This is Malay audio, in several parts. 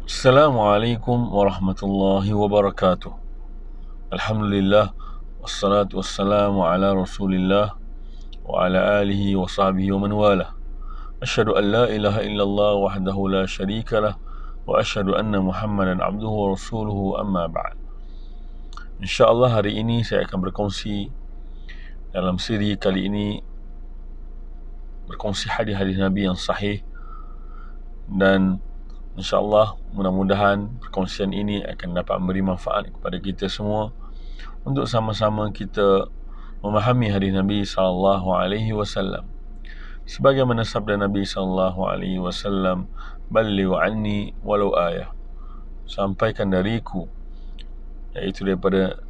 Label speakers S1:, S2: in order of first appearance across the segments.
S1: Assalamualaikum warahmatullahi wabarakatuh. Alhamdulillah wassalatu wassalamu ala Rasulillah wa ala alihi wa sahbihi wa man walah. Asyhadu an la ilaha illallah wahdahu la syarika lah wa asyhadu anna Muhammadan abduhu wa rasuluhu, amma ba'd. InsyaAllah hari ini saya akan berkongsi dalam siri kali ini, berkongsi hadis-hadis Nabi yang sahih, dan InsyaAllah mudah-mudahan perkongsian ini akan dapat memberi manfaat kepada kita semua untuk sama-sama kita memahami hadis Nabi SAW. Sebagaimana sabda Nabi SAW, "Ballighu anni walau ayah." Sampaikan dariku, iaitu daripada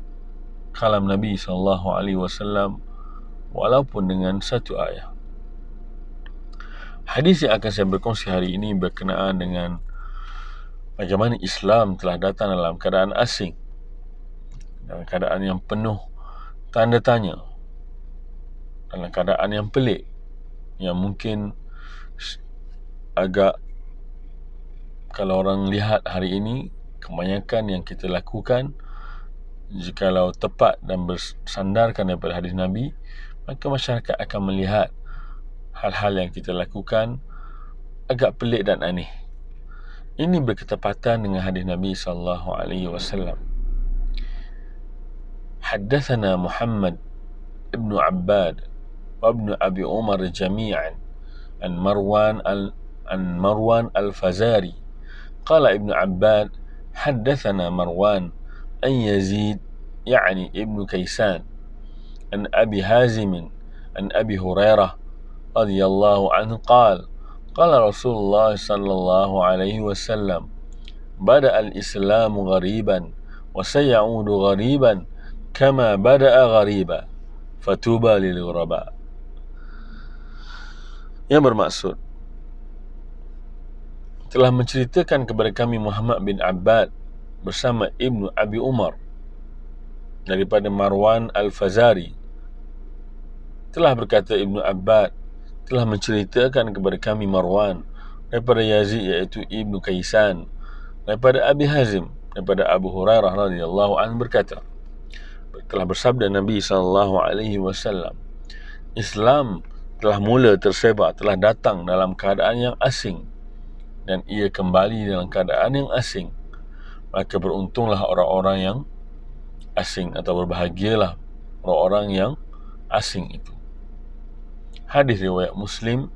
S1: kalam Nabi SAW, walaupun dengan satu ayat. Hadis yang akan saya berkongsi hari ini berkenaan dengan bagaimana Islam telah datang dalam keadaan asing, dalam keadaan yang penuh tanda tanya, dalam keadaan yang pelik, yang mungkin agak, kalau orang lihat hari ini, kebanyakan yang kita lakukan, jikalau tepat dan bersandarkan daripada hadis Nabi, maka masyarakat akan melihat hal-hal yang kita lakukan agak pelik dan aneh. Ini berketepatan dengan hadis Nabi SAW. Haddathana Muhammad ibn Abbad wa ibn Abi Umar jami'an an Marwan al-Fazari. Qala Ibn Abbad haddathana Marwan an Yazid يعني ابن كيسان عن أبي هازم عن أبي هريرة رضي الله عنه قال قال رسول الله صلى الله عليه وسلم بدأ الإسلام غريبا وسيعود غريبا كما بدأ غريبا فطوبى للغرباء. Yang bermaksud, telah menceritakan kepada kami Muhammad bin Abbad bersama Ibnu Abi Umar daripada Marwan al-Fazari. Telah berkata Ibnu Abbad, telah menceritakan kepada kami Marwan daripada Yazid, iaitu Ibnu Kaisan, daripada Abi Hazim, daripada Abu Hurairah radhiyallahu anhu berkata, telah bersabda Nabi SAW, Islam telah mula tersebar, telah datang dalam keadaan yang asing, dan ia kembali dalam keadaan yang asing. Maka beruntunglah orang-orang yang asing, atau berbahagialah orang-orang yang asing itu. Hadis riwayat Muslim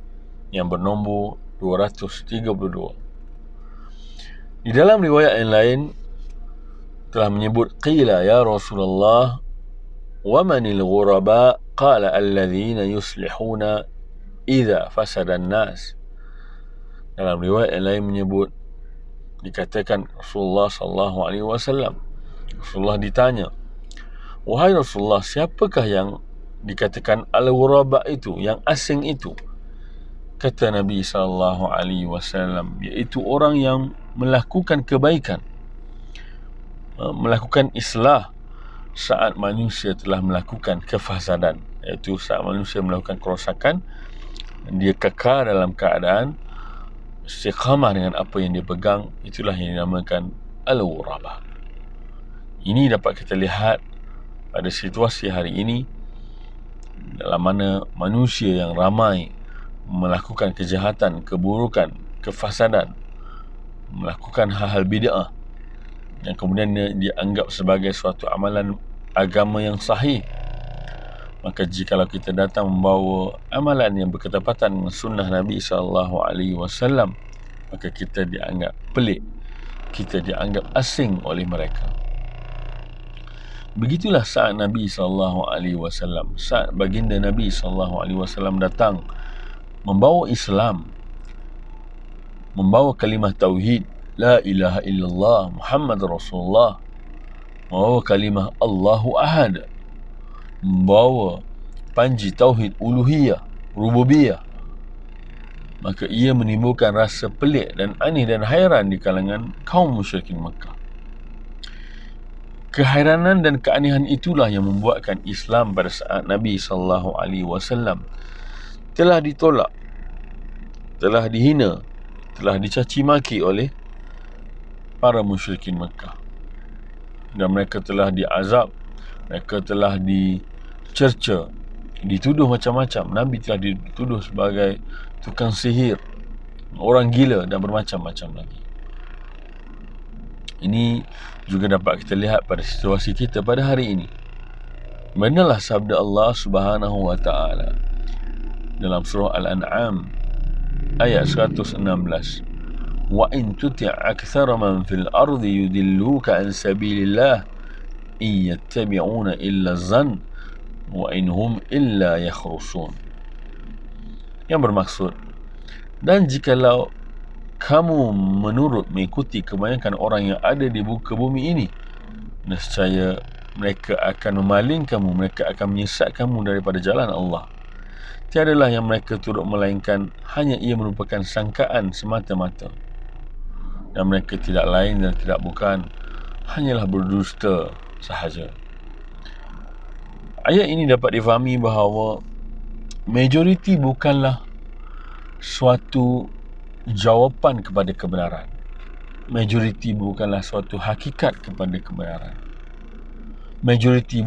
S1: yang bernombor 232. Di dalam riwayat yang lain telah menyebut, qila ya Rasulullah wa manil ghuraba, qala alladhina yuslihuna idza fasada an-nas. Dalam riwayat yang lain menyebut, dikatakan Rasulullah SAW, Rasulullah ditanya, wahai Rasulullah, siapakah yang dikatakan al-ghuraba itu, yang asing itu? Kata Nabi SAW, iaitu orang yang melakukan kebaikan, melakukan islah saat manusia telah melakukan kefasadan, iaitu saat manusia melakukan kerosakan, dia kekal dalam keadaan istiqamah dengan apa yang dia pegang. Itulah yang dinamakan al-ghuraba. Ini dapat kita lihat pada situasi hari ini, dalam mana manusia yang ramai melakukan kejahatan, keburukan, kefasadan, melakukan hal-hal bid'ah yang kemudian dianggap sebagai suatu amalan agama yang sahih. Maka jikalau kita datang membawa amalan yang berketepatan dengan sunnah Nabi SAW, maka kita dianggap pelik, kita dianggap asing oleh mereka. Begitulah saat Nabi SAW, saat baginda Nabi SAW datang membawa Islam, membawa kalimah tauhid, la ilaha illallah Muhammad Rasulullah, membawa kalimah Allahu Ahad, membawa panji tauhid uluhiyah, rububiyah, maka ia menimbulkan rasa pelik dan aneh dan hairan di kalangan kaum musyrikin Makkah. Kehairanan dan keanehan itulah yang membuatkan Islam pada saat Nabi SAW telah ditolak, telah dihina, telah dicaci maki oleh para musyrikin Mekah, dan mereka telah diazab, mereka telah dicerca, dituduh macam-macam. Nabi telah dituduh sebagai tukang sihir, orang gila, dan bermacam-macam lagi. Ini juga dapat kita lihat pada situasi kita pada hari ini. Benalah sabda Allah Subhanahu wa taala dalam surah Al-An'am ayat 116. Wa in tuti' aktsara man fil ardi yudilluka an sabilillah in yattabi'una illa dhann wa in hum illa yakhrusun. Yang bermaksud, dan jikalau kamu mengikuti kebanyakan orang yang ada di muka bumi ini, nescaya mereka akan memaling kamu, mereka akan menyesat kamu daripada jalan Allah. Tiadalah yang mereka turut melainkan hanya ia merupakan sangkaan semata-mata, dan mereka tidak lain dan tidak bukan hanyalah berdusta sahaja. Ayat ini dapat difahami bahawa majoriti bukanlah suatu jawapan kepada kebenaran. Majoriti bukanlah suatu hakikat kepada kebenaran. Majoriti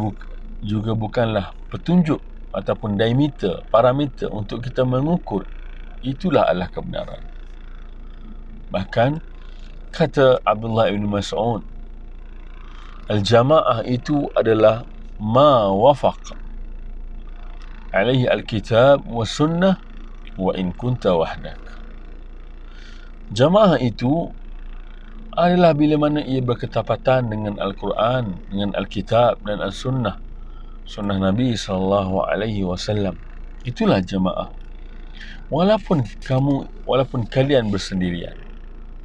S1: juga bukanlah petunjuk ataupun diameter, parameter untuk kita mengukur itulah adalah kebenaran. Bahkan kata Abdullah bin Mas'ud, al-jamaah itu adalah ma wafaq alaihi al-kitab wa sunnah wa in kunta wahdak. Jamaah itu adalah bila mana ia berketapatan dengan Al-Quran, dengan Al-Kitab dan Al-Sunnah, sunnah Nabi SAW. Itulah jamaah. Walaupun kalian bersendirian,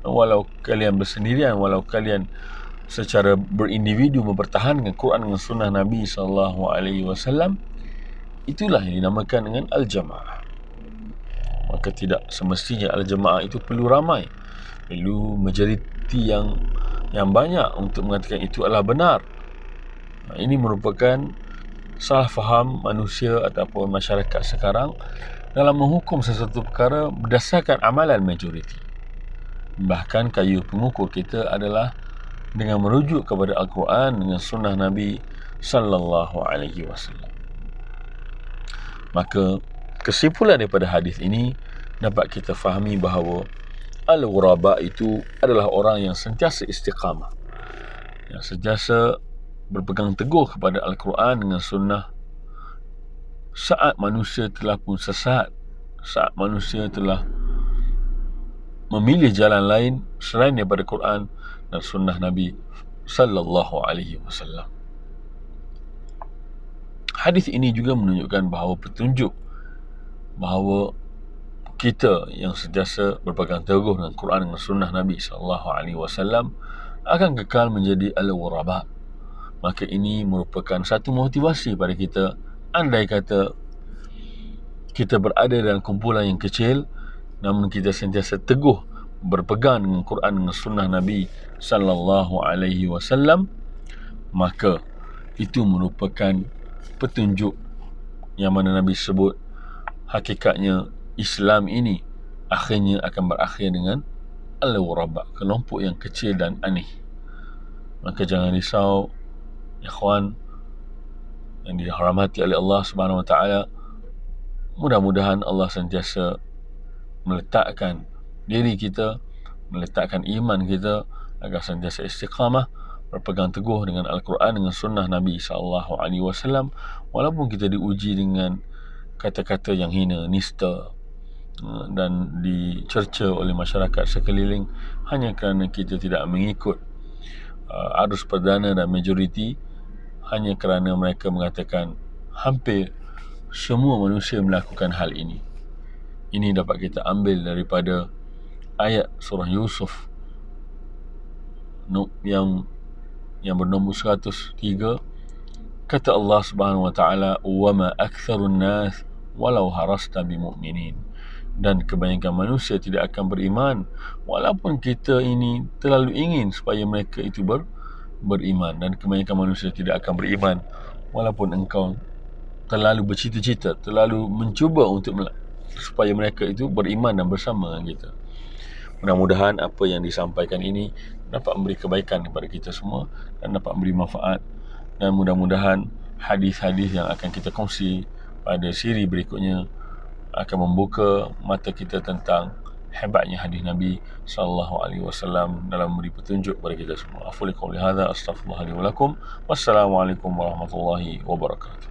S1: walau kalian secara berindividu mempertahankan Quran dengan sunnah Nabi SAW, itulah yang dinamakan dengan Al-Jamaah. Maka tidak semestinya Al-Jamaah itu perlu ramai, perlu majoriti yang banyak untuk mengatakan itu adalah benar. Ini merupakan salah faham manusia ataupun masyarakat sekarang dalam menghukum sesuatu perkara berdasarkan amalan majoriti. Bahkan kayu pengukur kita adalah dengan merujuk kepada Al-Quran dengan sunnah Nabi sallallahu alaihi wasallam. Maka kesimpulan daripada hadis ini dapat kita fahami bahawa al-ghuraba itu adalah orang yang sentiasa istiqamah, yang sentiasa berpegang teguh kepada Al-Quran dengan sunnah saat manusia telah pun sesat, saat manusia telah memilih jalan lain selain daripada Quran dan sunnah Nabi sallallahu alaihi wasallam. Hadis ini juga menunjukkan bahawa petunjuk bahawa kita yang sentiasa berpegang teguh dengan Quran dan sunnah Nabi sallallahu alaihi wasallam akan kekal menjadi al-ghuraba. Maka ini merupakan satu motivasi pada kita. Andai kata kita berada dalam kumpulan yang kecil, namun kita sentiasa teguh berpegang dengan Quran dan sunnah Nabi sallallahu alaihi wasallam, maka itu merupakan petunjuk yang mana Nabi sebut hakikatnya Islam ini akhirnya akan berakhir dengan al-ghuraba, kelompok yang kecil dan aneh. Maka jangan risau, ikhwan yang dirahmati oleh Allah Subhanahu wa taala. Mudah-mudahan Allah sentiasa meletakkan diri kita, meletakkan iman kita agar sentiasa istiqamah, berpegang teguh dengan Al-Quran, dengan sunnah Nabi SAW, walaupun kita diuji dengan kata-kata yang hina, nista, dan dicerca oleh masyarakat sekeliling hanya kerana kita tidak mengikut arus perdana dan majoriti, hanya kerana mereka mengatakan hampir semua manusia melakukan hal ini. Ini dapat kita ambil daripada ayat surah Yusuf yang bernombor 103. Kata Allah Subhanahu wa taala, "Wa ma aktsarun nas walau harasta bimu'minin." Dan kebanyakan manusia tidak akan beriman walaupun kita ini terlalu ingin supaya mereka itu beriman. Dan kebanyakan manusia tidak akan beriman walaupun engkau terlalu bercita-cita, terlalu mencuba untuk supaya mereka itu beriman dan bersama dengan kita. Mudah-mudahan apa yang disampaikan ini dapat memberi kebaikan kepada kita semua dan dapat memberi manfaat, dan mudah-mudahan hadis-hadis yang akan kita kongsi pada siri berikutnya akan membuka mata kita tentang hebatnya hadis Nabi sallallahu alaihi wasallam dalam memberi petunjuk kepada kita semua. Aqulu qouli hadza astaghfirullah li wa lakum. Wassalamualaikum warahmatullahi wabarakatuh.